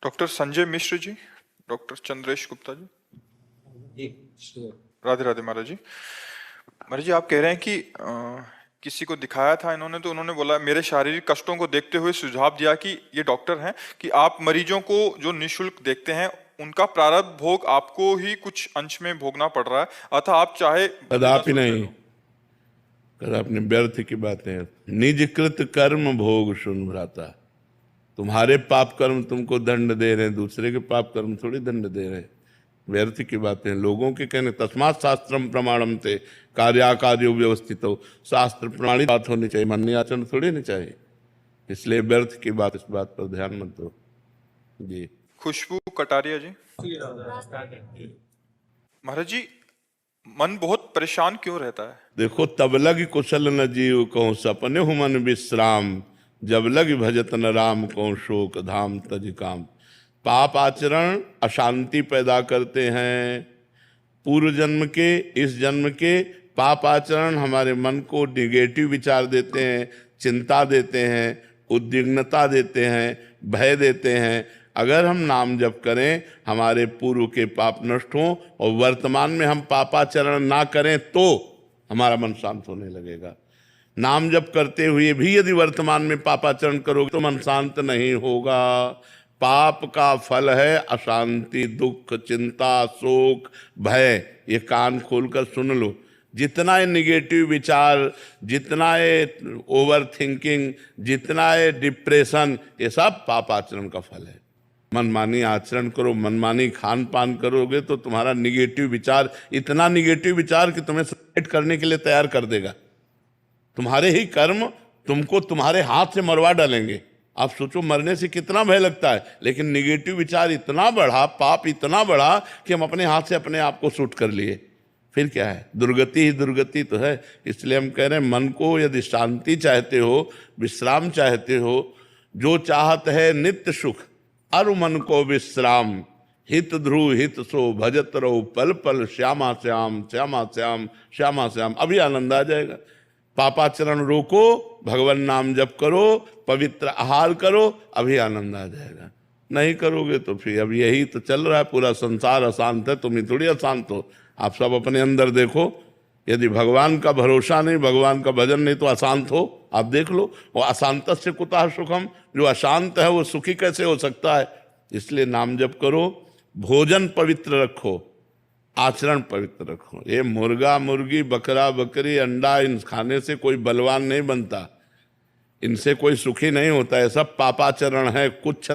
Doctor Sanjay Mishra ji, doctor Chandresh Gupta ji. जी राधे राधे महाराज जी। महाराज जी, आप कह रहे हैं कि किसी को दिखाया था इन्होंने, तो उन्होंने बोला, मेरे शारीरिक कष्टों को देखते हुए सुझाव दिया कि ये डॉक्टर हैं, कि आप मरीजों को जो निःशुल्क देखते हैं उनका प्रारब्ध भोग आपको ही कुछ अंश में भोगना पड़ रहा है, अतः आप चाहे कदापि नहीं, कदापि व्यर्थ की बातें। निजकृत कर्म भोग सुन भ्राता। तुम्हारे पाप कर्म तुमको दंड दे रहे हैं, दूसरे के पाप कर्म थोड़ी दंड दे रहे हैं। व्यर्थ की बातें लोगों के कहने। तस्मात् शास्त्रम प्रमाणम थे कार्याकार्यो व्यवस्थित हो। शास्त्र प्रमाणित बात होनी चाहिए, मननी आचरण थोड़ी नहीं चाहिए। इसलिए व्यर्थ की बात, इस बात पर ध्यान मत दो जी। खुशबू कटारिया जी। महाराज जी, मन बहुत परेशान क्यों रहता है? देखो, तब लग कुशल न जीव कहूँ सपने हूँ मन विश्राम, जब लग भजत न राम कहूँ शोक धाम तज काम। पाप आचरण अशांति पैदा करते हैं। पूर्व जन्म के, इस जन्म के पाप आचरण हमारे मन को निगेटिव विचार देते हैं, चिंता देते हैं, उद्विग्नता देते हैं, भय देते हैं। अगर हम नाम जप करें, हमारे पूर्व के पाप नष्ट हों और वर्तमान में हम पापाचरण ना करें तो हमारा मन शांत होने लगेगा। नाम जप करते हुए भी यदि वर्तमान में पापाचरण करोगे तो मन शांत नहीं होगा। पाप का फल है अशांति, दुख, चिंता, शोक, भय। ये कान खोलकर सुन लो। जितना है निगेटिव विचार, जितना है ओवर थिंकिंग, जितना है डिप्रेशन, ये सब पाप आचरण का फल है। मनमानी आचरण करो, मनमानी खान पान करोगे तो तुम्हारा निगेटिव विचार, इतना निगेटिव विचार कि तुम्हें सुसाइड करने के लिए तैयार कर देगा। तुम्हारे ही कर्म तुमको तुम्हारे हाथ से मरवा डालेंगे। आप सोचो, मरने से कितना भय लगता है, लेकिन निगेटिव विचार इतना बढ़ा, पाप इतना बढ़ा कि हम अपने हाथ से अपने आप को शूट कर लिए। फिर क्या है? दुर्गति ही दुर्गति तो है। इसलिए हम कह रहे हैं, मन को यदि शांति चाहते हो, विश्राम चाहते हो, जो चाहत है नित्य सुख, अरु मन को विश्राम, हित ध्रुव हित सो भजत रहो पल पल श्यामा श्याम श्यामा श्याम श्यामा श्याम। अभी आनंद आ जाएगा। पापाचरण रोको, भगवान नाम जप करो, पवित्र आहार करो, अभी आनंद आ जाएगा। नहीं करोगे तो फिर अब यही तो चल रहा है। पूरा संसार अशांत है, तुम ही थोड़ी अशांत हो। आप सब अपने अंदर देखो। यदि भगवान का भरोसा नहीं, भगवान का भजन नहीं, तो अशांत हो। आप देख लो। और अशांत से कुतः सुखम, जो अशांत है वो सुखी कैसे हो सकता है? इसलिए नाम जप करो, भोजन पवित्र रखो, आचरण पवित्र रखो। ये मुर्गा मुर्गी, बकरा बकरी, अंडा, इन खाने से कोई बलवान नहीं बनता, इनसे कोई सुखी नहीं होता है। सब पापाचरण है। कुछ